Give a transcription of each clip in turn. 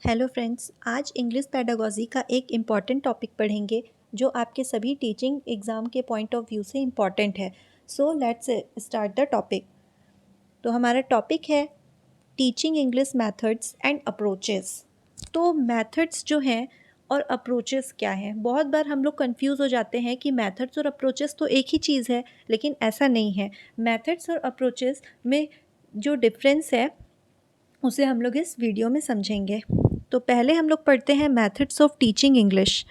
Hello friends, आज English pedagogy का एक इम्पॉर्टेंट टॉपिक पढ़ेंगे जो आपके सभी टीचिंग एग्ज़ाम के पॉइंट ऑफ व्यू से इम्पॉर्टेंट है। So let's start the topic. तो हमारा टॉपिक है teaching English methods and approaches. तो मेथड्स जो हैं और अप्रोचेस क्या हैं, बहुत बार हम लोग कंफ्यूज हो जाते हैं कि मेथड्स और अप्रोचेस तो एक ही चीज़ है, लेकिन ऐसा नहीं है। मेथड्स और अप्रोचेस में जो डिफरेंस है उसे हम लोग इस वीडियो में समझेंगे। तो पहले हम लोग पढ़ते हैं methods of teaching English.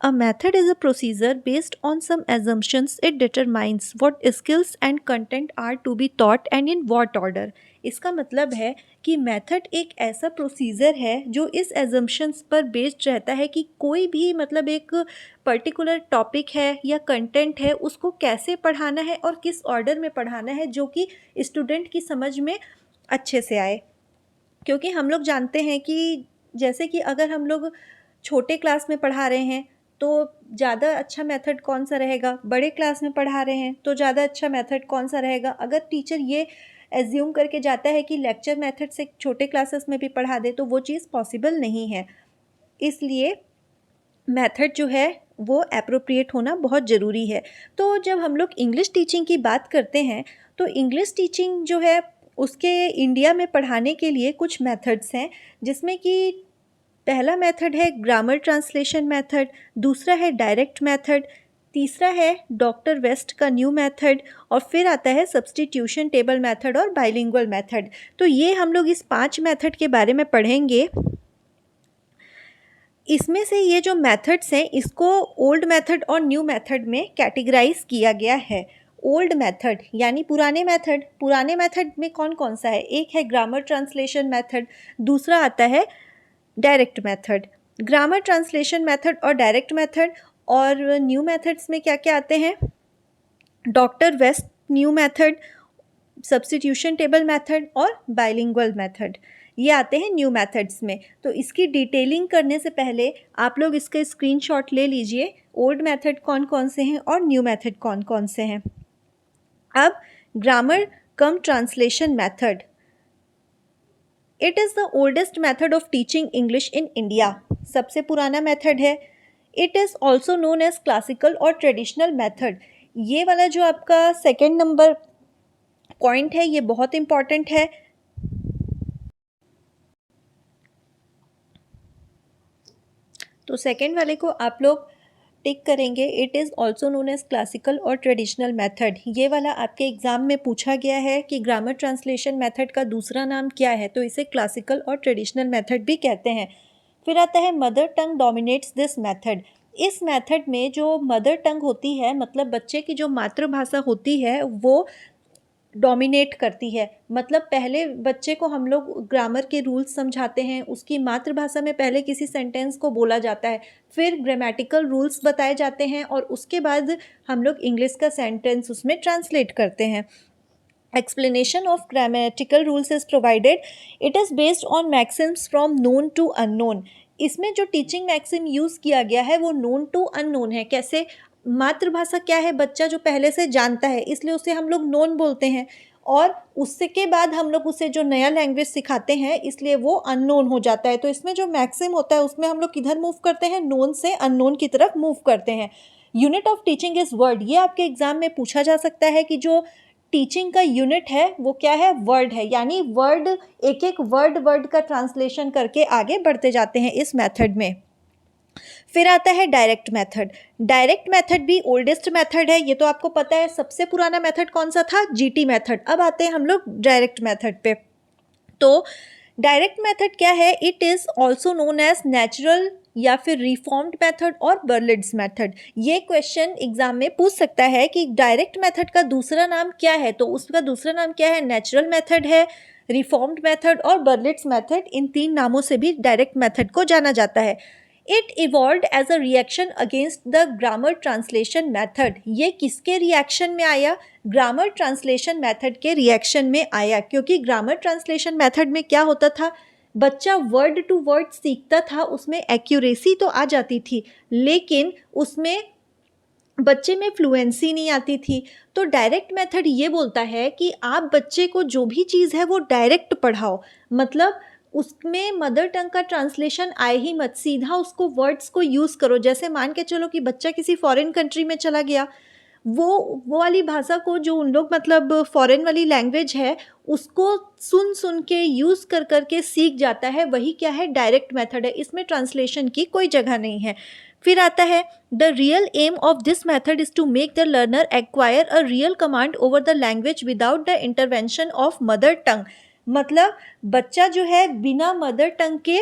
A method is a procedure based on some assumptions. It determines what skills and content are to be taught and in what order. इसका मतलब है कि मेथड एक ऐसा प्रोसीजर है जो इस एजम्पशंस पर बेस्ड रहता है कि कोई भी मतलब एक पर्टिकुलर टॉपिक है या कंटेंट है उसको कैसे पढ़ाना है और किस ऑर्डर में पढ़ाना है जो कि स्टूडेंट की समझ में अच्छे से आए। क्योंकि हम लोग जानते हैं कि जैसे कि अगर हम लोग छोटे क्लास में पढ़ा रहे हैं तो ज़्यादा अच्छा मेथड कौन सा रहेगा, बड़े क्लास में पढ़ा रहे हैं तो ज़्यादा अच्छा मेथड कौन सा रहेगा। अगर टीचर ये एज्यूम करके जाता है कि लेक्चर मेथड से छोटे क्लासेस में भी पढ़ा दे तो वो चीज़ पॉसिबल नहीं है। इसलिए मेथड जो है वो एप्रोप्रिएट होना बहुत ज़रूरी है। तो जब हम लोग इंग्लिश टीचिंग की बात करते हैं तो इंग्लिश टीचिंग जो है उसके इंडिया में पढ़ाने के लिए कुछ मेथड्स हैं, जिसमें कि पहला मेथड है ग्रामर ट्रांसलेशन मेथड, दूसरा है डायरेक्ट मेथड, तीसरा है डॉक्टर वेस्ट का न्यू मेथड और फिर आता है सब्स्टिट्यूशन टेबल मेथड और बाइलिंगुअल मेथड। तो ये हम लोग इस 5 मेथड के बारे में पढ़ेंगे। इसमें से ये जो मेथड्स हैं इसको ओल्ड मेथड और न्यू मेथड में कैटेगराइज किया गया है। ओल्ड मेथड यानी पुराने मेथड में कौन कौन सा है? एक है ग्रामर ट्रांसलेशन मेथड, दूसरा आता है direct method. Grammar translation method और डायरेक्ट मेथड और न्यू मेथड्स में क्या क्या आते हैं? Doctor West new method, substitution table method और बाइलिंगुअल मेथड, ये आते हैं न्यू मेथड्स में। तो इसकी डिटेलिंग करने से पहले आप लोग इसके स्क्रीनशॉट ले लीजिए, ओल्ड मेथड कौन कौन से हैं और न्यू मेथड कौन कौन से हैं। अब grammar cum translation method, it is the oldest method of teaching English in India. सबसे पुराना मेथड है। It is also known as classical और ट्रेडिशनल मेथड। ये वाला जो आपका सेकेंड नंबर पॉइंट है ये बहुत इंपॉर्टेंट है। तो सेकेंड वाले को आप लोग टिक करेंगे। It is also known as classical और ट्रेडिशनल मेथड। ये वाला आपके एग्ज़ाम में पूछा गया है कि ग्रामर ट्रांसलेशन मेथड का दूसरा नाम क्या है, तो इसे क्लासिकल और ट्रेडिशनल मेथड भी कहते हैं। फिर आता है mother tongue dominates this method. इस मेथड में जो मदर टंग होती है मतलब बच्चे की जो मातृभाषा होती है वो डोमिनेट करती है। मतलब पहले बच्चे को हम लोग ग्रामर के रूल्स समझाते हैं, उसकी मातृभाषा में पहले किसी सेंटेंस को बोला जाता है, फिर ग्रामेटिकल रूल्स बताए जाते हैं और उसके बाद हम लोग इंग्लिश का सेंटेंस उसमें ट्रांसलेट करते हैं। Explanation of grammatical rules is provided. It is based on maxims from known to unknown. इसमें जो टीचिंग मैक्सिम यूज़ किया गया है वो नोन टू अननोन है। कैसे? मातृभाषा क्या है? बच्चा जो पहले से जानता है इसलिए उसे हम लोग नोन बोलते हैं, और उससे के बाद हम लोग उसे जो नया लैंग्वेज सिखाते हैं इसलिए वो अननोन हो जाता है। तो इसमें जो मैक्सिम होता है उसमें हम लोग किधर मूव करते हैं? नोन से अननोन की तरफ मूव करते हैं। Unit of teaching is word. ये आपके एग्जाम में पूछा जा सकता है कि जो टीचिंग का यूनिट है वो क्या है? वर्ड है। यानी वर्ड, एक एक वर्ड का ट्रांसलेशन करके आगे बढ़ते जाते हैं इस मेथड में। फिर आता है डायरेक्ट मेथड। डायरेक्ट मेथड भी ओल्डेस्ट मेथड है, ये तो आपको पता है। सबसे पुराना मेथड कौन सा था? GT method. अब आते हैं हम लोग डायरेक्ट मेथड पे। तो डायरेक्ट मेथड क्या है? It is also known as natural या फिर रिफॉर्म्ड मेथड और बर्लिड्स मेथड। ये क्वेश्चन एग्जाम में पूछ सकता है कि डायरेक्ट मेथड का दूसरा नाम क्या है, तो उसका दूसरा नाम क्या है? नेचुरल मेथड है, रिफॉर्म्ड मेथड और बर्लिड्स मेथड। इन 3 नामों से भी डायरेक्ट मेथड को जाना जाता है। It evolved as a reaction against the grammar translation method. ये किसके रिएक्शन में आया? ग्रामर ट्रांसलेशन मेथड के रिएक्शन में आया। क्योंकि ग्रामर ट्रांसलेशन मेथड में क्या होता था? बच्चा वर्ड टू वर्ड सीखता था, उसमें एक्यूरेसी तो आ जाती थी लेकिन उसमें बच्चे में फ्लुएंसी नहीं आती थी। तो डायरेक्ट मेथड ये बोलता है कि आप बच्चे को जो भी चीज़ है वो डायरेक्ट पढ़ाओ। मतलब उसमें मदर टंग का ट्रांसलेशन आए ही मत, सीधा उसको वर्ड्स को यूज़ करो। जैसे मान के चलो कि बच्चा किसी फॉरेन कंट्री में चला गया, वो वाली भाषा को, जो उन लोग मतलब फॉरेन वाली लैंग्वेज है, उसको सुन सुन के यूज़ कर कर के सीख जाता है, वही क्या है, डायरेक्ट मेथड है। इसमें ट्रांसलेशन की कोई जगह नहीं है। फिर आता है the real aim of this method is to make the learner acquire a real command over the language without the intervention of mother tongue. मतलब बच्चा जो है बिना मदर टंग के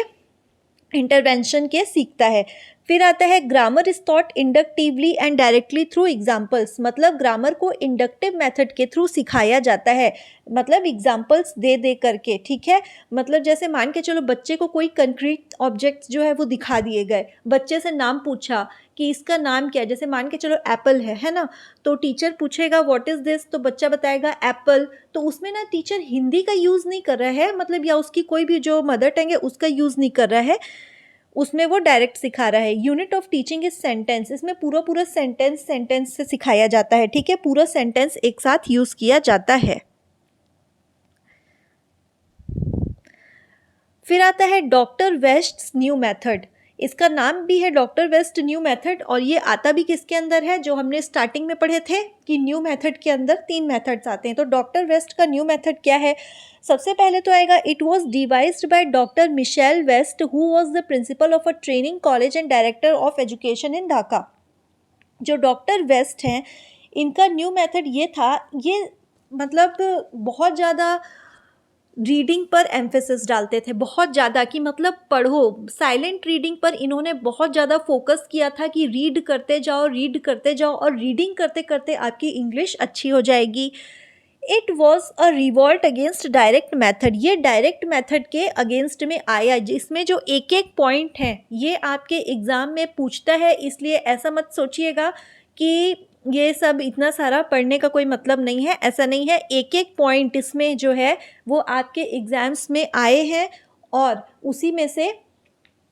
इंटरवेंशन के सीखता है। फिर आता है grammar is taught inductively and directly through examples. मतलब ग्रामर को इंडक्टिव मेथड के थ्रू सिखाया जाता है, मतलब एग्जाम्पल्स दे दे करके, ठीक है। मतलब जैसे मान के चलो बच्चे को कोई कंक्रीट ऑब्जेक्ट्स जो है वो दिखा दिए गए, बच्चे से नाम पूछा कि इसका नाम क्या है, जैसे मान के चलो एप्पल है ना, तो टीचर पूछेगा व्हाट इज़ दिस, तो बच्चा बताएगा एप्पल। तो उसमें ना टीचर हिंदी का यूज़ नहीं कर रहा है, मतलब या उसकी कोई भी जो मदर टंग है उसका यूज़ नहीं कर रहा है, उसमें वो डायरेक्ट सिखा रहा है। Unit of teaching is sentence. इसमें पूरा पूरा सेंटेंस से सिखाया जाता है, ठीक है, पूरा सेंटेंस एक साथ यूज़ किया जाता है। फिर आता है डॉक्टर वेस्ट्स न्यू मेथड। इसका नाम भी है डॉक्टर वेस्ट न्यू मेथड, और ये आता भी किसके अंदर है, जो हमने स्टार्टिंग में पढ़े थे कि न्यू मेथड के अंदर 3 मेथड्स आते हैं। तो डॉक्टर वेस्ट का न्यू मेथड क्या है, सबसे पहले तो आएगा it was devised by doctor Michael West who was the principal of a training college and director of education in Dhaka. जो डॉक्टर वेस्ट हैं, इनका न्यू मेथड ये था, ये मतलब बहुत ज़्यादा रीडिंग पर एम्फेसिस डालते थे, बहुत ज़्यादा, कि मतलब पढ़ो, साइलेंट रीडिंग पर इन्होंने बहुत ज़्यादा फोकस किया था कि रीड करते जाओ, रीड करते जाओ, और रीडिंग करते करते आपकी इंग्लिश अच्छी हो जाएगी। It was a revolt against direct method. ये डायरेक्ट मेथड के अगेंस्ट में आया, जिसमें जो एक एक पॉइंट है ये आपके एग्ज़ाम में पूछता है, इसलिए ऐसा मत सोचिएगा कि ये सब इतना सारा पढ़ने का कोई मतलब नहीं है, ऐसा नहीं है। एक एक पॉइंट इसमें जो है वो आपके एग्ज़ाम्स में आए हैं, और उसी में से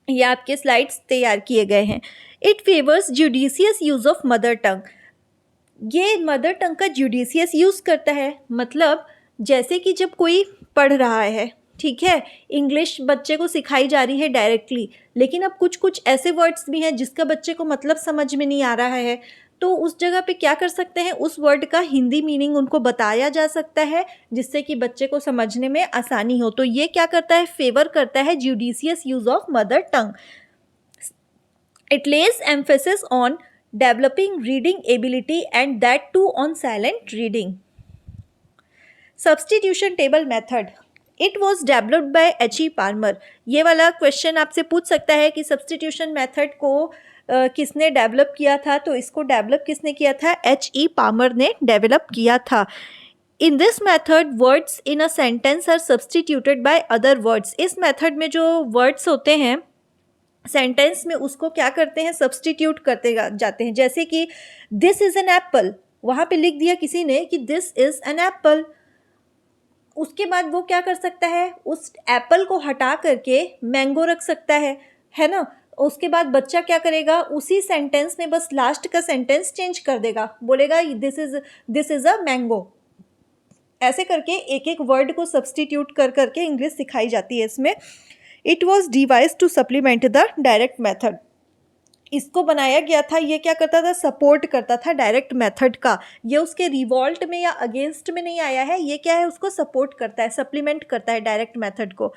ये आपके स्लाइड्स तैयार किए गए हैं। It favours judicious use of mother टंग। ये मदर टंग का जुडिशियस यूज़ करता है, मतलब जैसे कि जब कोई पढ़ रहा है, ठीक है, इंग्लिश बच्चे को सिखाई जा रही है डायरेक्टली, लेकिन अब कुछ कुछ ऐसे वर्ड्स भी हैं जिसका बच्चे को मतलब समझ में नहीं आ रहा है, तो उस जगह पे क्या कर सकते हैं, उस वर्ड का हिंदी मीनिंग उनको बताया जा सकता है, जिससे कि बच्चे को समझने में आसानी हो। तो ये क्या करता है, फेवर करता है judicious use of mother tongue. It Lay's emphasis on developing reading ability and that too on silent reading. Substitution table method. It was developed by H.E. Palmer. ये वाला क्वेश्चन आपसे पूछ सकता है कि सब्सटीट्यूशन मेथड को किसने डेवलप किया था, तो इसको डेवलप किसने किया था, H.E. पामर ने डेवलप किया था। In this method words in a sentence are substituted by other words. इस मेथड में जो वर्ड्स होते हैं सेंटेंस में, उसको क्या करते हैं, सब्सटीट्यूट करते जाते हैं। जैसे कि दिस इज़ एन एप्पल, वहाँ पे लिख दिया किसी ने कि दिस इज़ एन एप्पल, उसके बाद वो क्या कर सकता है, उस एप्पल को हटा करके मैंगो रख सकता है ना। उसके बाद बच्चा क्या करेगा, उसी सेंटेंस में बस लास्ट का सेंटेंस चेंज कर देगा, बोलेगा दिस इज़ अ मैंगो। ऐसे करके एक एक वर्ड को सब्सटीट्यूट कर करके इंग्लिश सिखाई जाती है इसमें। It was devise to supplement the direct method. इसको बनाया गया था, ये क्या करता था, सपोर्ट करता था डायरेक्ट मेथड का। ये उसके रिवॉल्ट में या अगेंस्ट में नहीं आया है, ये क्या है, उसको सपोर्ट करता है, सप्लीमेंट करता है डायरेक्ट मेथड को।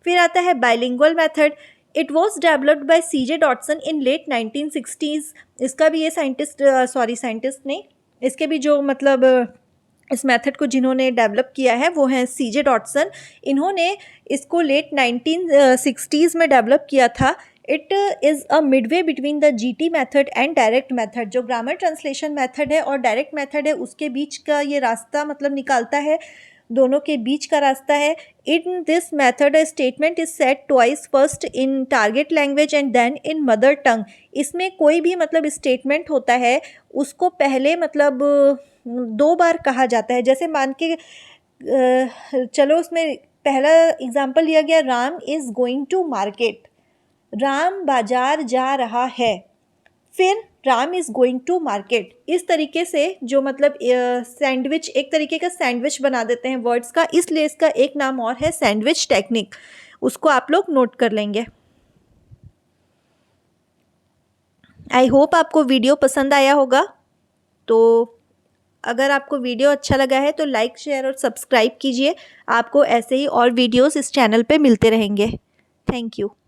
फिर आता है bilingual method. It was developed by C.J. Dodson in late 1960s। इसका भी ये साइंटिस्ट नहीं, इसके भी जो मतलब इस मेथड को जिन्होंने डेवलप किया है वो हैं C.J. डॉटसन। इन्होंने इसको लेट 1960s में डेवलप किया था। It is a Midway between the GT method and direct method. जो ग्रामर ट्रांसलेशन मेथड है और डायरेक्ट मेथड है, उसके बीच का ये रास्ता मतलब निकालता है, दोनों के बीच का रास्ता है। In this method a statement is said twice, first in target language and then in mother tongue. इसमें कोई भी मतलब स्टेटमेंट होता है, उसको पहले मतलब 2 बार कहा जाता है। जैसे मान के चलो, उसमें पहला एग्जाम्पल लिया गया, Ram is going to market, Ram बाजार जा रहा है। फिर Ram is going to market. इस तरीके से जो मतलब सैंडविच, एक तरीके का सैंडविच बना देते हैं वर्ड्स का, इसलिए इसका एक नाम और है सैंडविच टेक्निक। उसको आप लोग नोट कर लेंगे। आई होप आपको वीडियो पसंद आया होगा। तो अगर आपको वीडियो अच्छा लगा है तो लाइक, शेयर और सब्सक्राइब कीजिए। आपको ऐसे ही और वीडियोस इस चैनल पे मिलते रहेंगे। Thank you.